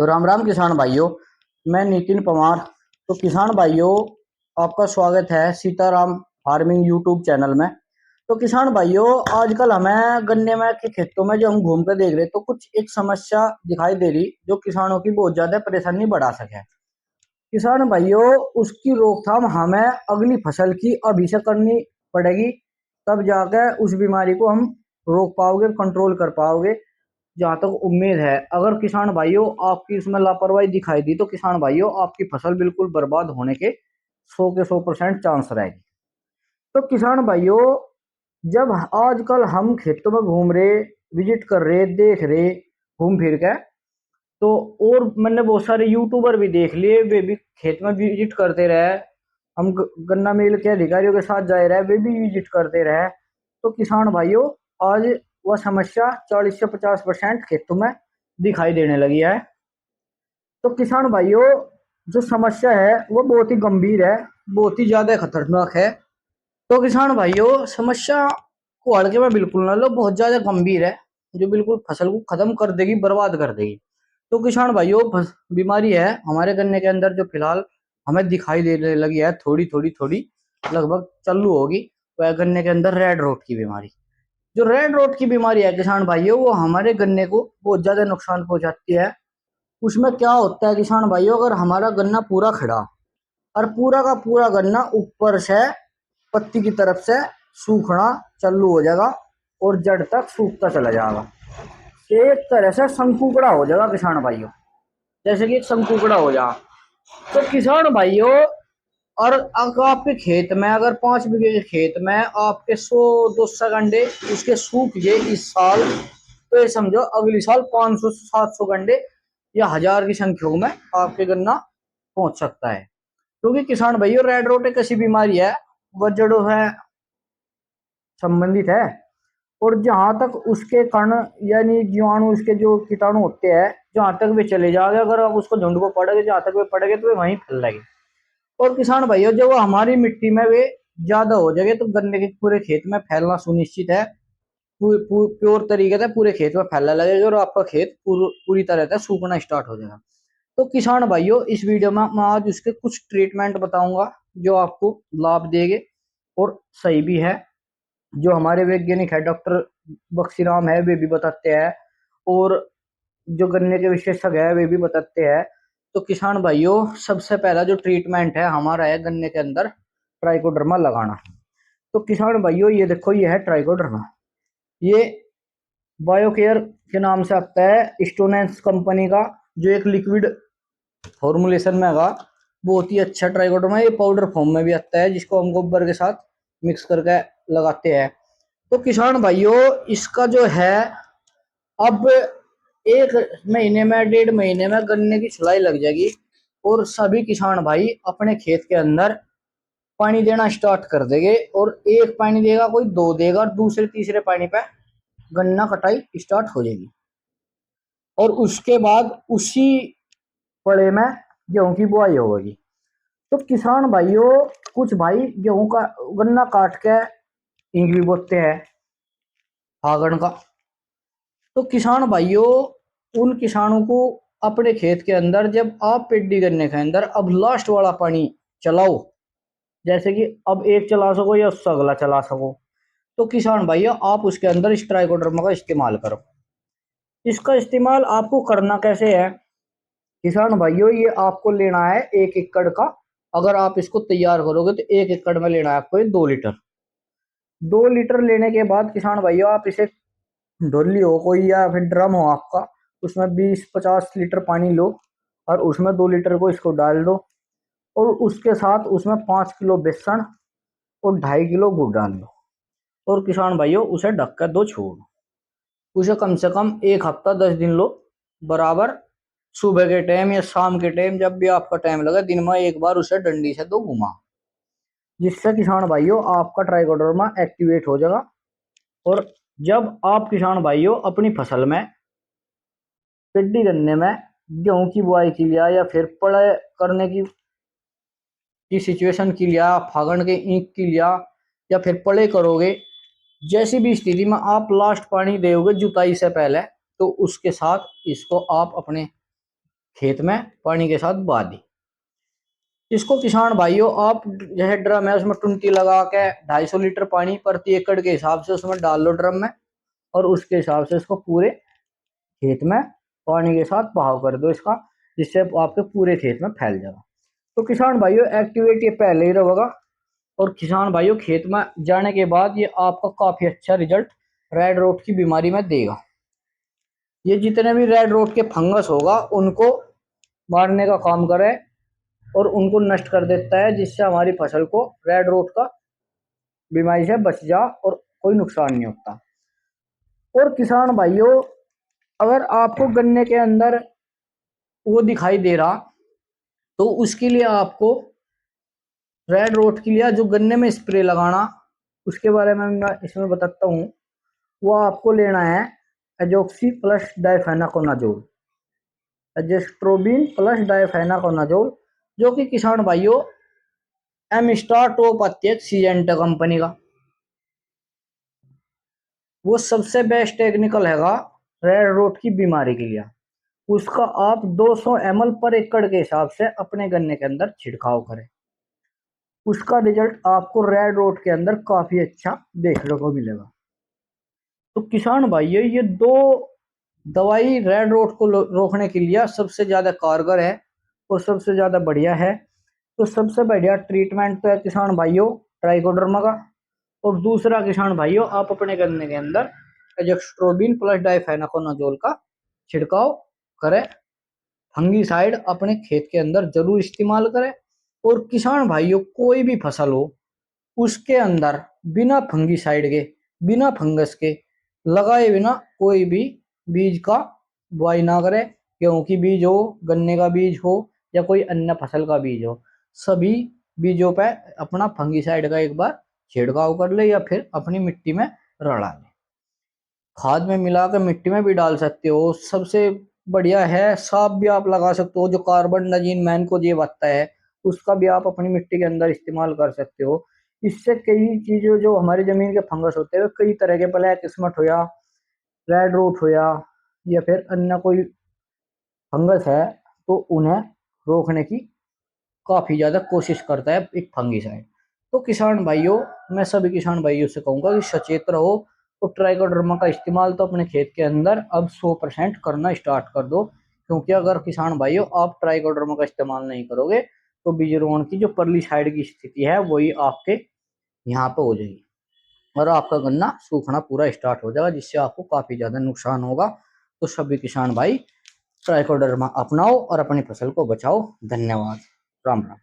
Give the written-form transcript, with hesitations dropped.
तो राम राम किसान भाइयों, मैं नितिन पवार। तो किसान भाइयों, आपका स्वागत है सीताराम फार्मिंग यूट्यूब चैनल में। तो किसान भाइयों, आजकल हमें गन्ने में के खेतों में जो हम घूम कर देख रहे तो कुछ एक समस्या दिखाई दे रही जो किसानों की बहुत ज्यादा परेशानी बढ़ा सके। किसान भाइयों, उसकी रोकथाम हमें अगली फसल की अभी से करनी पड़ेगी, तब जाकर उस बीमारी को हम रोक पाओगे, कंट्रोल कर पाओगे। जहां तक उम्मीद है, अगर किसान भाइयों आपकी इसमें लापरवाही दिखाई दी तो किसान भाइयों आपकी फसल बिल्कुल बर्बाद होने के 100% चांस रहेगी। तो किसान भाइयों, जब आजकल हम खेतों में घूम रहे, विजिट कर रहे, देख रहे घूम फिर के, तो और मैंने बहुत सारे यूट्यूबर भी देख लिए, वे भी खेत में विजिट करते रहे। हम गन्ना मिल के अधिकारियों के साथ जा रहे, वे भी विजिट करते रहे। तो किसान भाइयों, आज वह समस्या 40 से 50% खेतों में दिखाई देने लगी है। तो किसान भाइयों, जो समस्या है वो बहुत ही गंभीर है, बहुत ही ज्यादा खतरनाक है। तो किसान भाइयों, समस्या को हल्के में बिल्कुल ना लो, बहुत ज्यादा गंभीर है, जो बिल्कुल फसल को खत्म कर देगी, बर्बाद कर देगी। तो किसान भाइयों, बीमारी है हमारे गन्ने के अंदर जो फिलहाल हमें दिखाई देने लगी है, थोड़ी थोड़ी थोड़ी लगभग चालू होगी, वह गन्ने के अंदर रेड रोट की बीमारी। जो रेड रोट की बीमारी है किसान भाइयों, वो हमारे गन्ने को बहुत ज्यादा नुकसान पहुंचाती है। उसमें क्या होता है किसान भाइयों, अगर हमारा गन्ना पूरा खड़ा और पूरा का पूरा गन्ना ऊपर से पत्ती की तरफ से सूखना चालू हो जाएगा और जड़ तक सूखता चला जाएगा, एक तरह से शंकुकड़ा हो जाएगा किसान भाइयों, जैसे कि एक शंकुकड़ा हो जाए। तो किसान भाइयों, और अगर आपके खेत में, अगर 5 बीघे के खेत में आपके 100-200 गंडे उसके सूख गए इस साल, तो ये समझो अगली साल 500 से 700 गंडे या 1000 की संख्या में आपके गन्ना पहुंच सकता है। क्योंकि किसान भाइयों, रेड रोट एक ऐसी बीमारी है, वह जड़ों है संबंधित है, और जहां तक उसके कण यानी जीवाणु, उसके जो कीटाणु होते हैं, जहां तक वे चले जाएंगे, अगर आप उसको झुंड को पड़ेगे, जहां तक वे पड़ेंगे तो वे वहीं फैल जाएंगे। और किसान भाइयों, जब वो हमारी मिट्टी में वे ज्यादा हो जाएंगे तो गन्ने के पूरे खेत में फैलना सुनिश्चित है, प्योर तरीके से पूरे खेत में फैलने लगेगा और आपका खेत पूरी तरह से सूखना स्टार्ट हो जाएगा। तो किसान भाइयों, इस वीडियो में मैं आज उसके कुछ ट्रीटमेंट बताऊंगा जो आपको लाभ देंगे और सही भी है, जो हमारे वैज्ञानिक है डॉक्टर बक्सीराम है वे भी बताते हैं, और जो गन्ने के विशेषज्ञ है वे भी बताते हैं। तो किसान भाइयों, सबसे पहला जो ट्रीटमेंट है हमारा है गन्ने के अंदर ट्राइकोडर्मा लगाना। तो किसान भाइयों, ये देखो, ये है ट्राइकोडर्मा। ये बायोकेयर के नाम से आता है, स्टोनेंस कंपनी का जो एक लिक्विड फॉर्मुलेशन में आगा, बहुत ही अच्छा ट्राइकोडर्मा। ये पाउडर फॉर्म में भी आता है, जिसको हम गोबर के साथ मिक्स करके लगाते हैं। तो किसान भाइयों, इसका जो है, अब 1 महीने में, 1.5 महीने में गन्ने की छुलाई लग जाएगी और सभी किसान भाई अपने खेत के अंदर पानी देना स्टार्ट कर देंगे, और एक पानी देगा, कोई 2 देगा, और दूसरे तीसरे पानी पे गन्ना कटाई स्टार्ट हो जाएगी। और उसके बाद उसी पड़े में गेहूं की बुआई होगी। तो किसान भाइयों, कुछ भाई गेहूं का गन्ना काट के ईंख भी बोते हैं फागण का। तो किसान भाइयों, उन किसानों को अपने खेत के अंदर, जब आप पेडी गन्ने के अंदर अब लास्ट वाला पानी चलाओ, जैसे कि अब एक चला सको या उससे अगला चला सको, तो किसान भैया आप उसके अंदर इस ट्राइकोडर्मा का इस्तेमाल करो। इसका इस्तेमाल आपको करना कैसे है किसान भाइयों, ये आपको लेना है 1 एकड़ का। अगर आप इसको तैयार करोगे तो 1 एकड़ में लेना है आपको 2 लीटर। 2 लीटर लेने के बाद किसान भाइयों, आप इसे ढोली हो कोई या फिर ड्रम हो आपका, उसमें 20-50 लीटर पानी लो और उसमें 2 लीटर को इसको डाल दो, और उसके साथ उसमें 5 किलो बेसन और 2.5 किलो गुड़ डाल दो, और किसान भाइयों उसे ढक कर दो छोड़। उसे कम से कम 1 हफ्ता 10 दिन लो बराबर, सुबह के टाइम या शाम के टाइम, जब भी आपका टाइम लगे, दिन में एक बार उसे डंडी से दो घुमा, जिससे किसान भाइयों आपका ट्राइकोडर्मा एक्टिवेट हो जाएगा। और जब आप किसान भाइयों अपनी फसल में, पेडी गन्ने में गेहूं की बुआई की लिया या फिर पड़े करने की सिचुएशन की लिया, फागण के ईंख की लिया, या फिर पड़े करोगे, जैसी भी स्थिति में आप लास्ट पानी दोगे जुताई से पहले, तो उसके साथ इसको आप अपने खेत में पानी के साथ बहा दी। इसको किसान भाइयों आप जैसे ड्रम है उसमें टुंटी लगा के 250 लीटर पानी प्रति एकड़ के हिसाब से उसमें डाल लो ड्रम में, और उसके हिसाब से इसको पूरे खेत में पानी के साथ बहाव कर दो इसका, जिससे आपके पूरे खेत में फैल जाएगा। तो किसान भाइयों एक्टिविटी पहले ही रहेगा, और किसान भाइयों खेत में जाने के बाद ये आपका काफी अच्छा रिजल्ट रेड रोट की बीमारी में देगा। ये जितने भी रेड रोट के फंगस होगा उनको मारने का काम करे और उनको नष्ट कर देता है, जिससे हमारी फसल को रेड रोट का बीमारी से बच जा और कोई नुकसान नहीं होता। और किसान भाइयों अगर आपको गन्ने के अंदर वो दिखाई दे रहा तो उसके लिए आपको रेड रोट के लिए जो गन्ने में स्प्रे लगाना उसके बारे में मैं इसमें बताता हूँ। वो आपको लेना है एजोक्सी प्लस डाइफेनाकोनाजोल, एजेस्ट्रोबिन प्लस डाइफेनाकोनाजोल, जो कि किसान भाइयों एम स्टार टॉप आती है सीजेंटा कंपनी का, वो सबसे बेस्ट टेक्निकल हैगा रेड रोट की बीमारी के लिए। उसका आप 200 ml पर एकड़ के हिसाब से अपने गन्ने के अंदर छिड़काव करें, उसका रिजल्ट आपको रेड रोट के अंदर काफी अच्छा देखने को मिलेगा। तो किसान भाइयों ये दो दवाई रेड रोट को रोकने के लिए सबसे ज्यादा कारगर है और सबसे ज्यादा बढ़िया है। तो सबसे बढ़िया ट्रीटमेंट तो है किसान भाइयों ट्राइकोडर्मा का, और दूसरा किसान भाइयों आप अपने गन्ने के अंदर एजेस्ट्रोबिन प्लस डाइफेनाकोनाजोल का छिड़काव करें। फंगीसाइड अपने खेत के अंदर जरूर इस्तेमाल करें। और किसान भाइयों कोई भी फसल हो उसके अंदर बिना फंगीसाइड के बिना फंगस के लगाए बिना कोई भी बीज का बुआई ना करें, क्योंकि बीज हो गन्ने का बीज हो या कोई अन्य फसल का बीज हो, सभी बीजों पे अपना फंगीसाइड का एक बार छिड़काव कर ले या फिर अपनी मिट्टी में रला ले। खाद में मिला कर मिट्टी में भी डाल सकते हो, सबसे बढ़िया है साफ भी आप लगा सकते हो, जो कार्बन डाइजीन मैन को ये बनता है उसका भी आप अपनी मिट्टी के अंदर इस्तेमाल कर सकते हो। इससे कई चीजों जो हमारी जमीन के फंगस होते हैं कई तरह के ब्लैक स्मट हो या रेड रूट हो या फिर अन्य कोई फंगस है, तो उन्हें रोकने की काफी ज्यादा कोशिश करता है एक फंगीसाइड। तो किसान भाइयों मैं सभी किसान भाइयों से कहूंगा कि सचेत रहो, तो ट्राइकोडर्मा का इस्तेमाल तो अपने खेत के अंदर अब 100% करना स्टार्ट कर दो, क्योंकि अगर किसान भाइयों आप ट्राइकोडर्मा का इस्तेमाल नहीं करोगे तो बीज रोपण की जो परली साइड की स्थिति है वही आपके यहाँ पे हो जाएगी और आपका गन्ना सूखना पूरा स्टार्ट हो जाएगा, जिससे आपको काफी ज्यादा नुकसान होगा। तो सभी किसान भाई ट्राइकोडर्मा अपनाओ और अपनी फसल को बचाओ। धन्यवाद। राम राम।